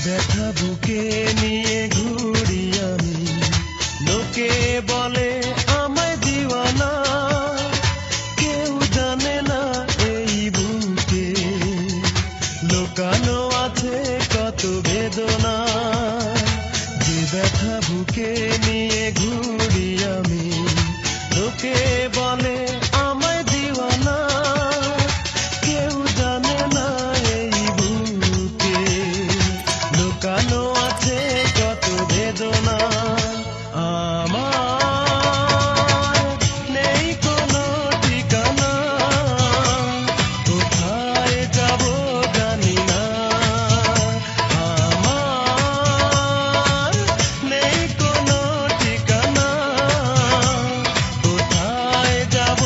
ব্যথা বুকে নিয়ে ঘুরি আমি, লোকে বলে আমায় দিওয়ানা, কেউ জানে না এই বুকে লোকানো আছে কত বেদনা। যে ব্যথা বুকে নিয়ে ঘুরি আমি, লোকে বলে আমায় দিওয়ানা, কেউ জানে না এই বুকে লোকানো আছে কত বেদনা। আমার নেই কোনো ঠিকানা, কোথায় যাব জানি না। আমার নেই কোনো ঠিকানা, কোথায় যাব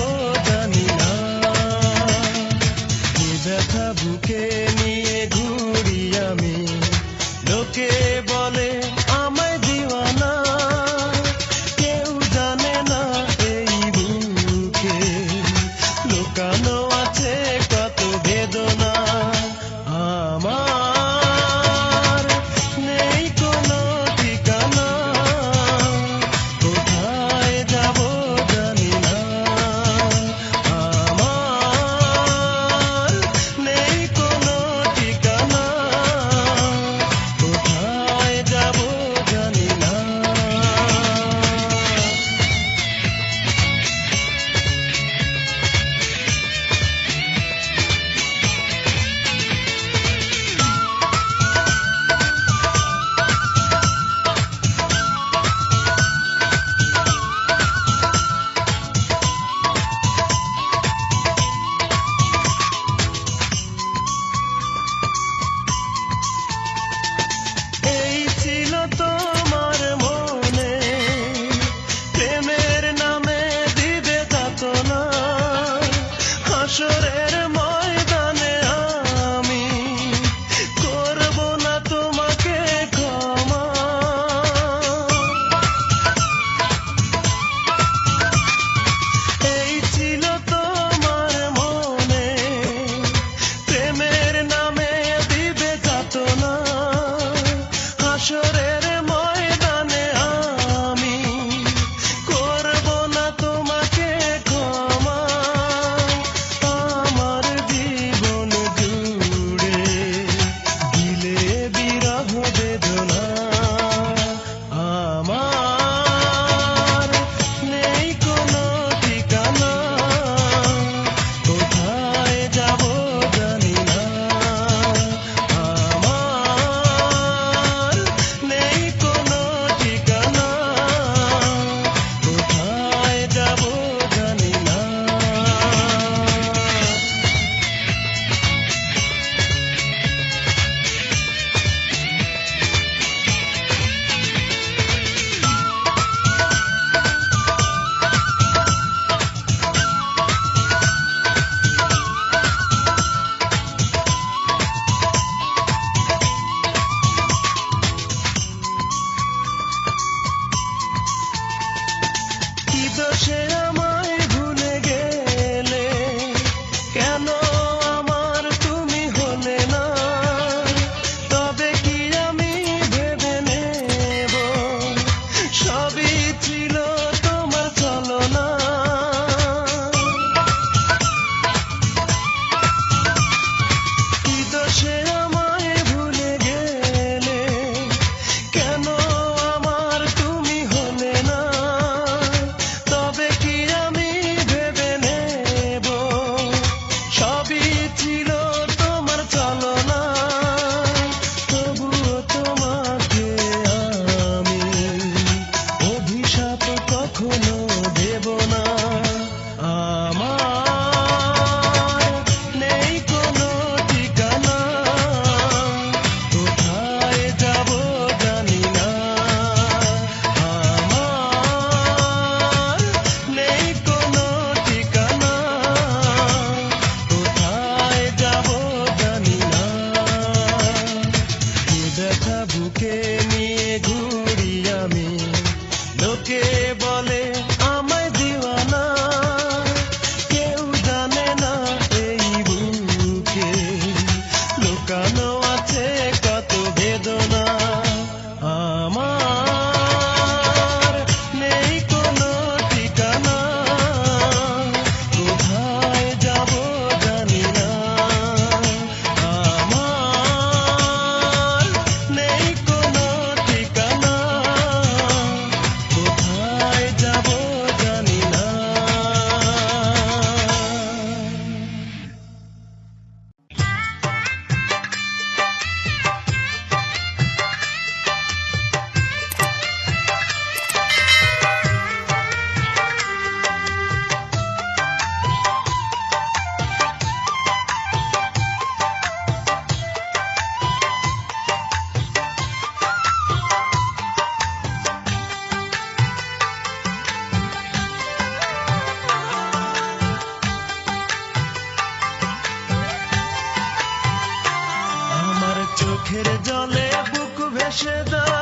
চোখের জলে বুক ভেসে দেয়,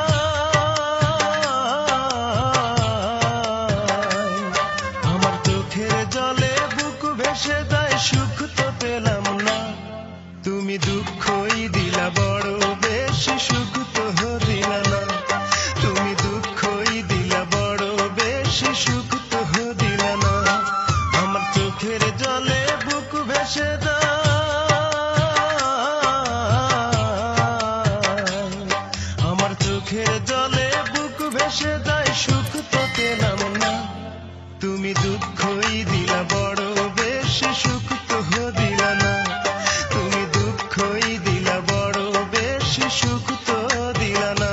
আমার চোখের জলে বুক ভেসে দেয়, সুখ তো পেলাম না, তুমি দুঃখই দিলা বড় বেশি, সুখ তো দিলা না, তুমি দুঃখই দিলা বড় বেশি, সুখ তো দিলা না, আমার চোখের জলে বুক ভেসে দেয়, আমার চোখের জলে বুক ভেসে দেয়, সুখ তো পেলাম না, তুমি দুঃখই দিলা বড় বেশি, সুখ তো দিলা না, তুমি দুঃখই দিলা বড় বেশি, সুখ তো দিলা না।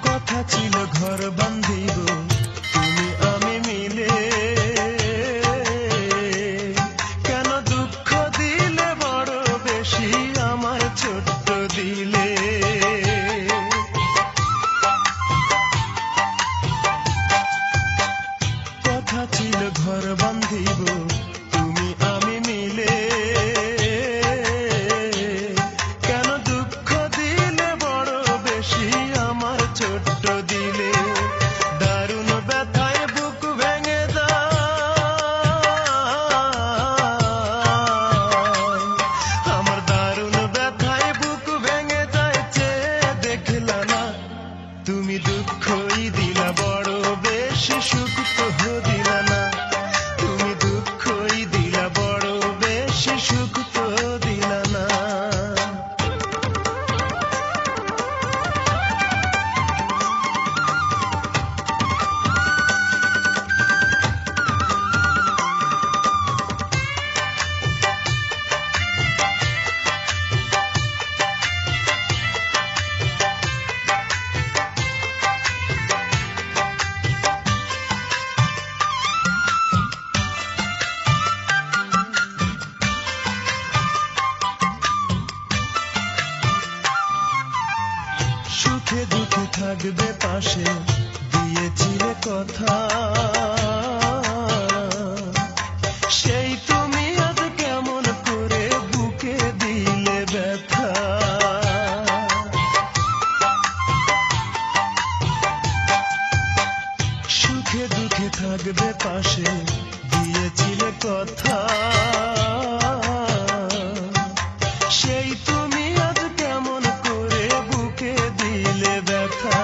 কথা ছিল ঘর বান্ধিব তুমি আমি মিলে, কেন দুঃখ দিলে বড় বেশি আমার ছোট্ট দিলে, কথা ছিল ঘর বান্ধিব তুমি আমি মিলে, কেন দুঃখ দিলে বড় বেশি আমার ছোট্ট দিলে, দারুণ ব্যথায় বুক ভেঙে যায়, আমার দারুণ ব্যথায় বুক ভেঙে যায়, চেয়ে দেখলা না, তুমি দুঃখই দিলা বড় বেশি, সুখ তো দিলা না, তুমি দুঃখই দিলা বড় বেশি, সুখ তো দিলা না। সুখে দুঃখে থাকবে পাশে দিয়েছিলে কথা, সেই তুমি আজ কেমন করে বুকে দিলে ব্যথা, সুখে দুঃখে থাকবে পাশে দিয়েছিলে কথা, সেই তুমি আজ কেমন করে বুকে দিলে ব্যথা,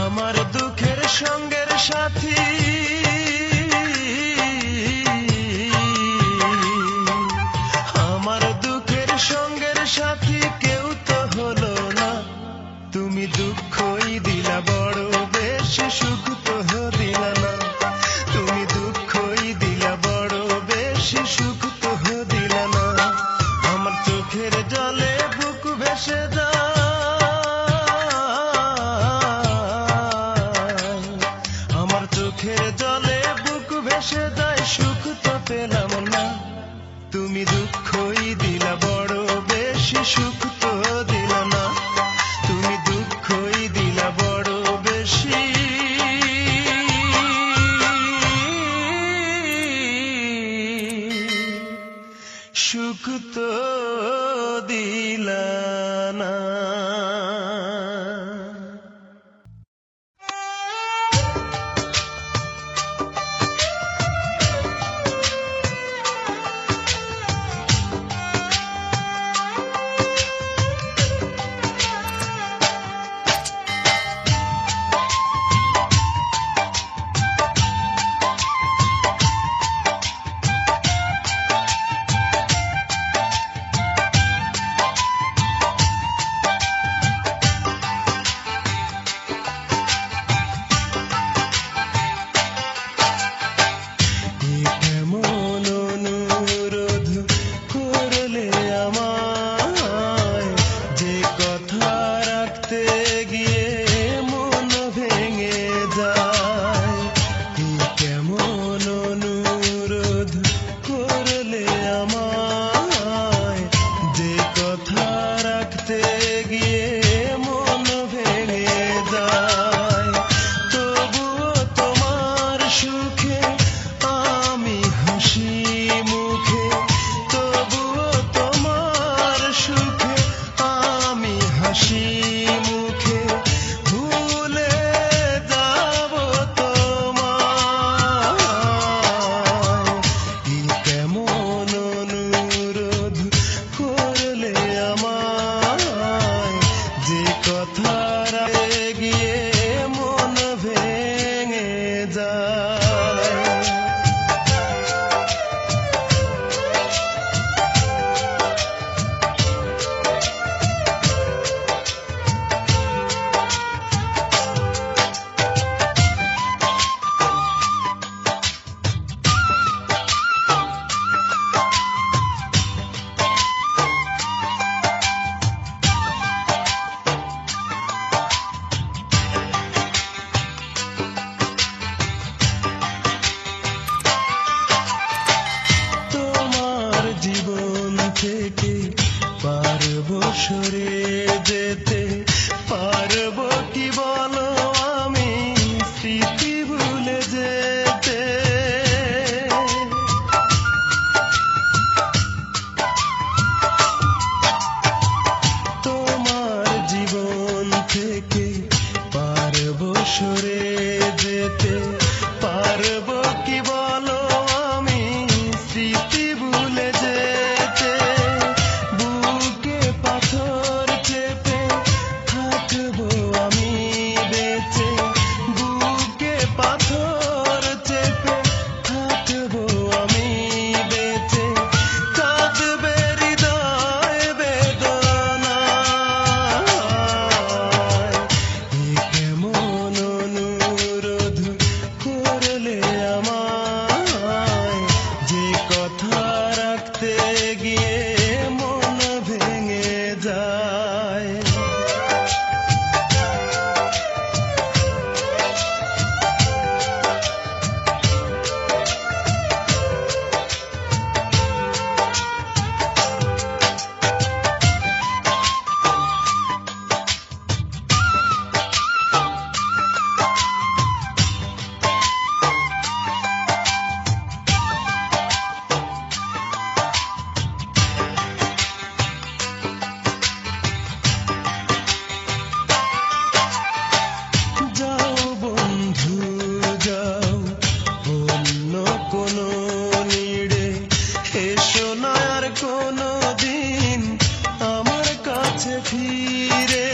আমার দুঃখের সঙ্গের সাথী, আমার দুঃখের সঙ্গের সাথী কেউ তো হলো না, তুমি দুঃখই দিলা বড় বেশি, সুখ তো দিলা না, তুমি দুঃখই দিলা বড় বেশি, সুখ তো দিলা না, আমার চোখের জলে বুক ভেসে যায়, আমার চোখের জলে বুক ভেসে যায়, সুখ তো পেলাম না, তুমি দুঃখই দিলা বড় বেশি, সুখ তো দিলা না, তুমি দুঃখই দিলা বড় বেশি, সুখ তো দিলা না। সরে যেতে পারবো কি বলো আমি স্মৃতি ভুলে যেতে তোমার জীবন থেকে পারবো সরে যেতে পারবো কি বলো আমি স্মৃতি ভুলে যেতে বুকে পাথর চেপে থাকবো আমি বেঁচে বুকে পাথর চেপে থাকবো আমি বেঁচে কাঁদবে হৃদয় বেদনায় এ কেমন অনুরোধ করলে আমায় যে কথা রাখতে গিয়ে মন ভেঙে যায় যাও বন্ধু যাও অন্য কোনো নিড়ে এসো না আর কোনো দিন আমার কাছে ফিরে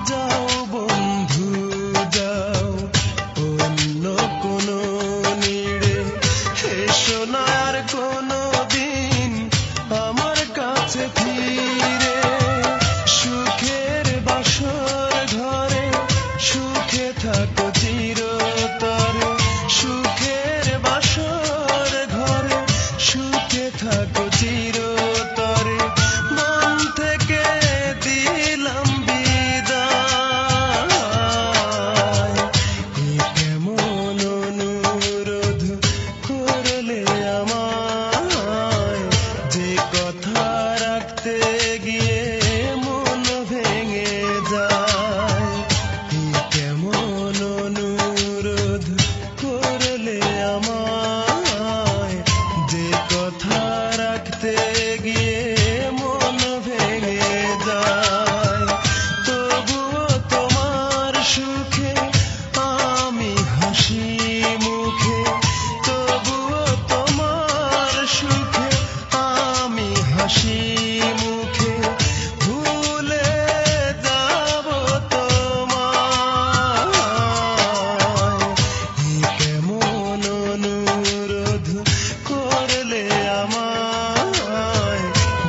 যাও বন্ধু যাও অন্য কোনো নিড়ে এসো না আর কোনো দিন আমার কাছে ফিরে সুখের বাসর ঘরে সুখে থাকো চিরতরে সুখের বাসর ঘরে সুখে থাকো চিরতরে মন থেকে দিলাম বিদায় এ কেমন অনুরোধ করলে আমায় যে কথা রাখতে গিয়ে মন ভেঙে যায় এ কেমন অনুরোধ করলে আমায় যে কথা রাখতে গিয়ে মন ভেঙে যায় তবুও তোমার সুখে আমি হাসি মুখে তবুও তোমার সুখে আমি হাসি মুখে ভুলে যাব তোমায় এ কেমন অনুরোধ করলে আমায়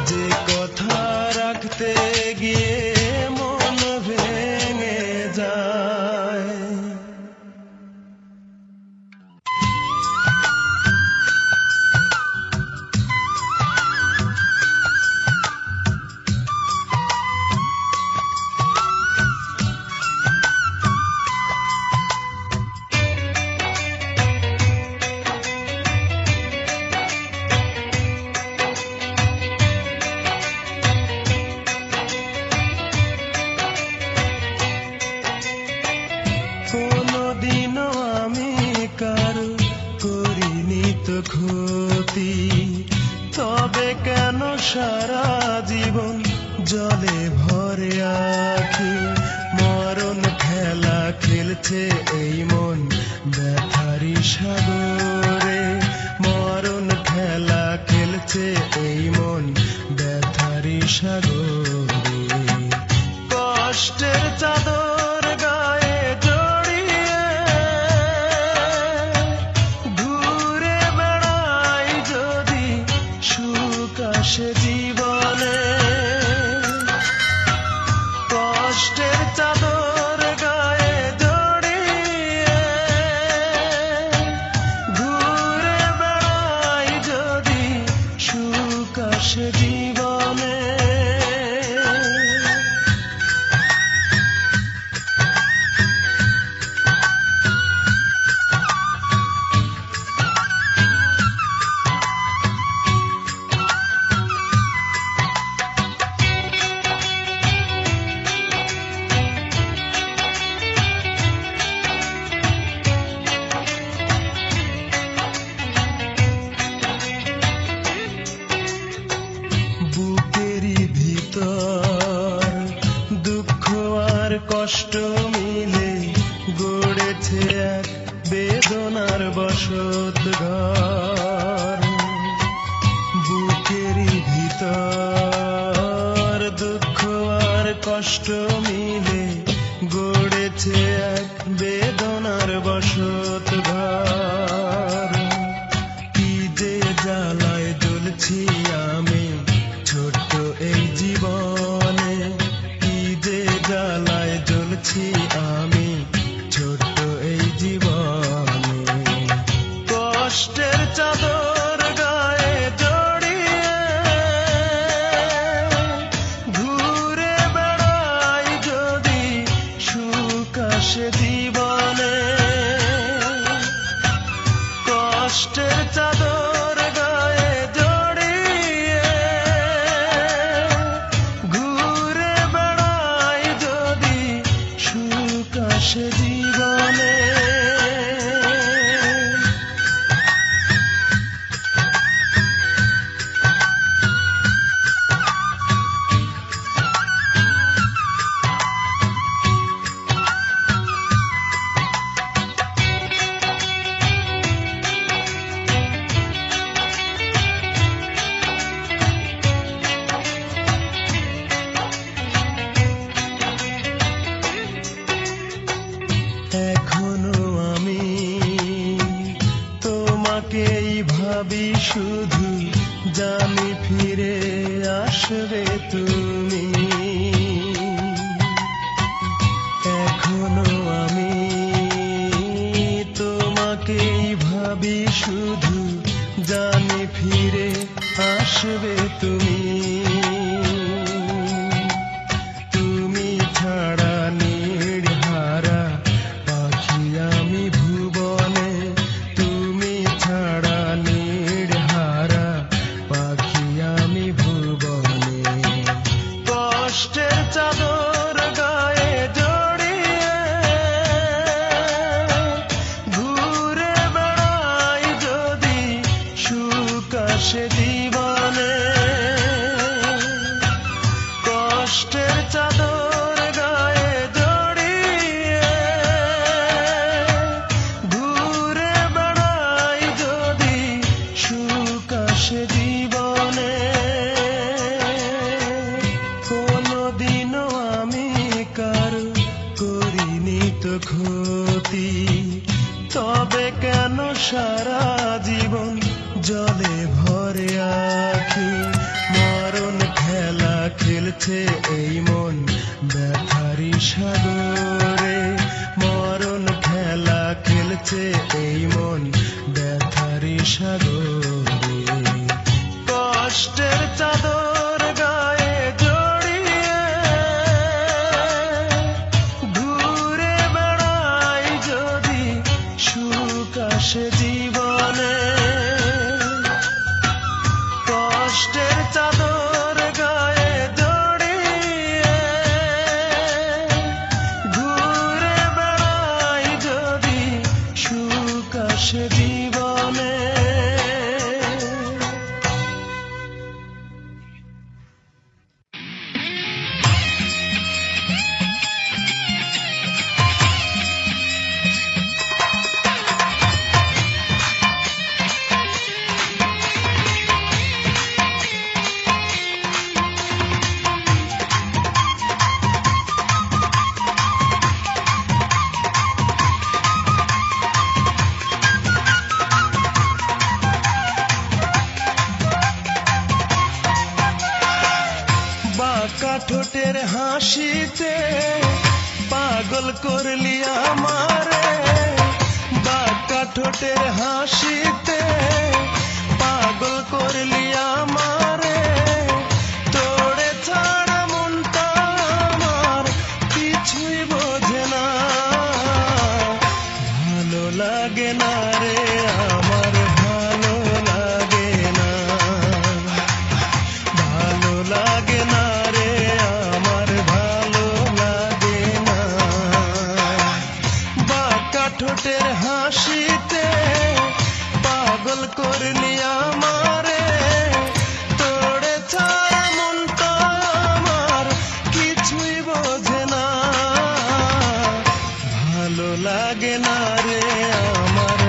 যে কথা রাখতে গিয়ে মন ভেঙে যায় কোনদিনও আমি কারো করিনি তো ক্ষতি তবে কেন সারা জীবন জলে ভরে আখি মরণ খেলা খেলছে এই মন ব্যথারি সাগরে মরণ খেলা খেলছে এই মন ব্যথারি সাগরে কষ্টের চাদর গায়ে জড়িয়ে ঘুরে বেড়াই যদি সুখ আসে জীবনে বেদনার বসত ঘর, বুকেরই ভিতর দুঃখ আর কষ্ট মিলে গড়েছে এক বেদনার বসত ঘর। কি যে জ্বালায় জ্বলছি আমি ছোট্ট এই জীবনে, কি যে জ্বালায় জ্বলছি আমি ছোট্ট এই জীবনে। কষ্টের চাদর গায়ে জড়িয়ে ঘুরে বেড়াই যদি সুখ আসে জীবনে। কষ্টের চাদর গায়ে জড়িয়ে ঘুরে বেড়াই যদি সুখ আসে জীবনে। এখনো আমি তোমাকেই ভাবি শুধু, জানি ফিরে আসবে তুমি। এখনো আমি তোমাকেই ভাবি শুধু, জানি ফিরে আসবে তুমি। তুমি ছাড়া নির্হারা পাখি আমি ভুবনে, তুমি ছাড়া নির্হারা পাখি আমি ভুবনে। কষ্টের চাদর গায়ে জড়িয়ে ঘুরে বেড়াই যদি সুখ আসে জীবনে। কষ্টের চাদর গায়ে জড়িয়ে ঘুরে বেড়াই যদি সুখ আসে জীবনে। কোনদিনও আমি কারো করিনি তো ক্ষতি, তবে কেন সারা জীবন জলে ভরে আখি। মরণ খেলা খেলছে এই মন ব্যথারি সাগরে, মরণ খেলা খেলছে এই মন ব্যথারি সাগরে। কষ্টের চাদর গায়ে জড়িয়ে ঘুরে বেড়াই যদি সুখ আসে জীবনে। কষ্টের চাদর গায়ে জড়িয়ে ঘুরে বেড়াই যদি সুখ আসে জীবনে। বাঁকা ঠোঁটের হাসিতে পাগল করলি আমারে, বাঁকা ঠোঁটের হাসিতে পাগল করলি আমারে। তোরে ছাড়া মনটা আমার কিছুই বোঝে না, ভালো লাগে না রে আমার, ভালো লাগে না, ভালো লাগে না রে আমার, ভালো লাগে না। বাঁকা ঠোঁটের হাসিতে পাগল করলি আমারে, তোরে ছাড়া মনটা আমার কিছুই বোঝে না, ভালো লাগে না রে আমার,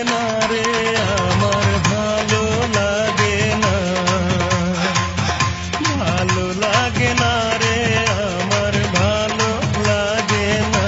না রে আমার ভালো লাগে না, ভালো লাগে না রে আমার ভালো লাগে না।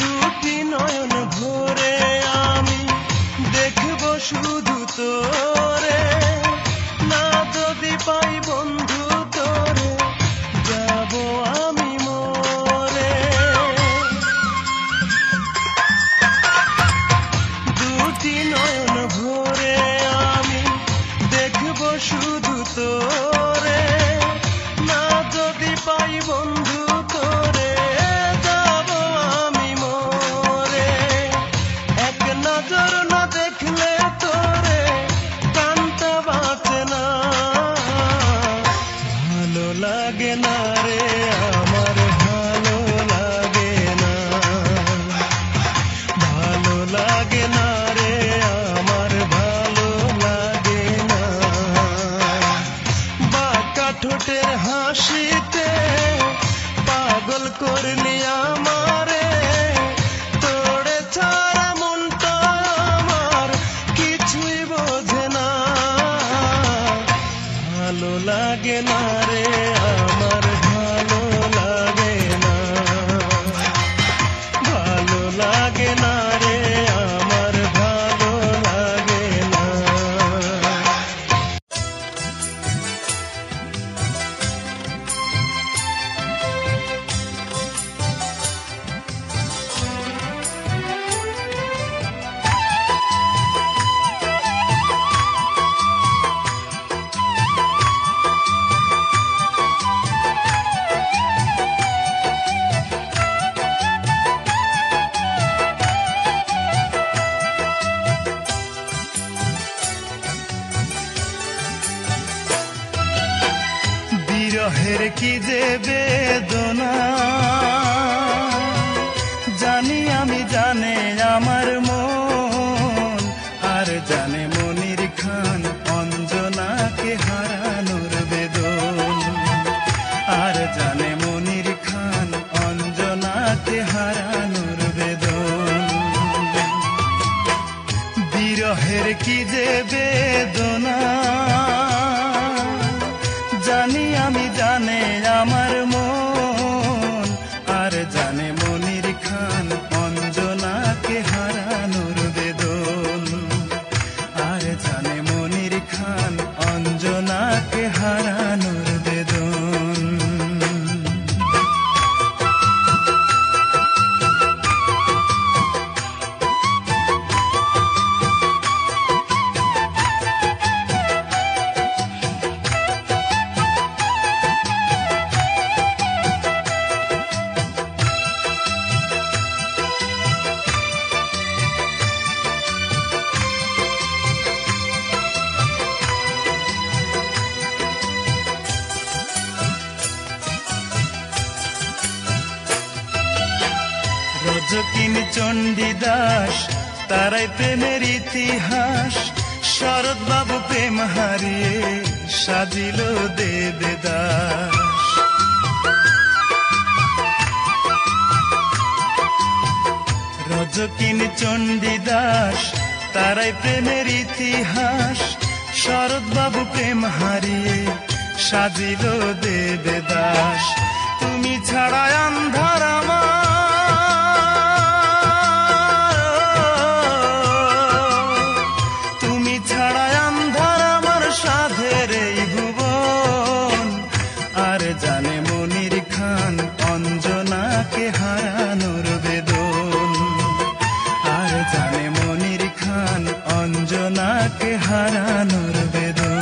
দুটি নয়ন ভরে আমি দেখব শুধু তোরে, না যদি পাই বন্ধু তোরে যাব আমি মরে। দুটি নয়ন ভরে আমি দেখব শুধু তোরে, না যদি পাই বন্ধু তোরে যাব আমি মরে। এক নজর না দেখলে তোরে কানটা বাঁচে না, ভালো লাগে না রে আমার ভালো লাগে না, ভালো লাগে না রে আমার ভালো লাগে না। বাঁকা ঠোঁটের হাসিতে পাগল করলি আমারে, তোরে ছাড়া মনটা আমার কিছুই বোঝে না, ভালো লাগে না রে আমার ভালো লাগে না, ভালো লাগে না রে আমার ভালো লাগে না। বিরহের কি যে বেদনা জানি আমি, জানে আমার মন, আর জানে মনির খান অঞ্জনাকে হারানোর বেদন, আর জানে মনির খান অঞ্জনাকে হারানোর বেদন। বিরহের কি যে বেদনা জানি আমি, জানে আমার মন, আর জানে মনির খান অঞ্জনাকে হারানোর বেদন, আর জানে মনির খান অঞ্জনাকে হারানোর বেদন। রজকিন চণ্ডীদাস তারাই প্রেমের ইতিহাস, শরৎ বাবু প্রেম হারিয়ে সাজিল দেবদাস। রজকিন চণ্ডীদাস তারাই প্রেমের ইতিহাস, শরৎ বাবু প্রেম হারিয়ে সাজিল দেবদাস। তুমি ছাড়া আন্ধার আমার, তুমি ছাড়া আন্ধার আমার সাধের এই ভুবন, আর জানে মনির খান অঞ্জনাকে হারানোর বেদন, আর জানে মনির খান অঞ্জনাকে হারানোর বেদন।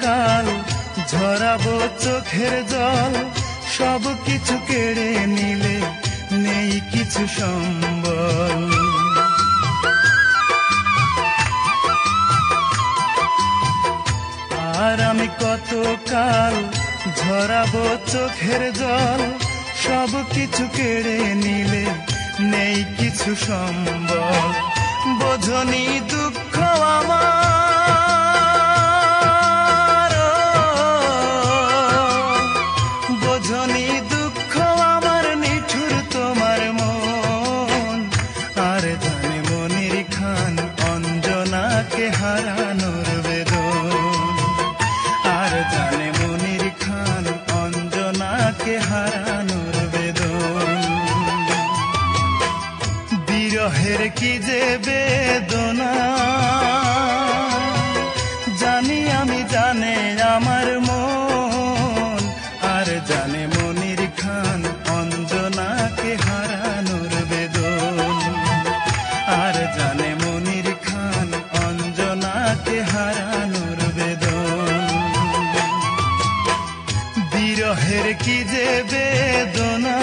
কাল ঝরাবো চোখের জল, সব কিছু কেড়ে নিলে নেই কিছু সম্বল। আর আমি কত কাল ঝরাবো চোখের জল, সব কিছু কেড়ে নিলে নেই কিছু সম্বল। বোঝনি দুঃখ আমার, বোঝনি দুঃখ আমার, নিঠুর তোমার মন। আর জানে মনির খান অঞ্জনাকে হারানোর বেদন, আর জানে মনির খান অঞ্জনাকে হারানোর বেদন। বিরহের কি যে বেদনা জানি আমি, জানে আমার মন। আর জানে মনির খান অঞ্জনাকে হারানোর বেদন, আর জানে মনির খান অঞ্জনাকে হারানোর বেদন। বিরহের কি যে বেদনা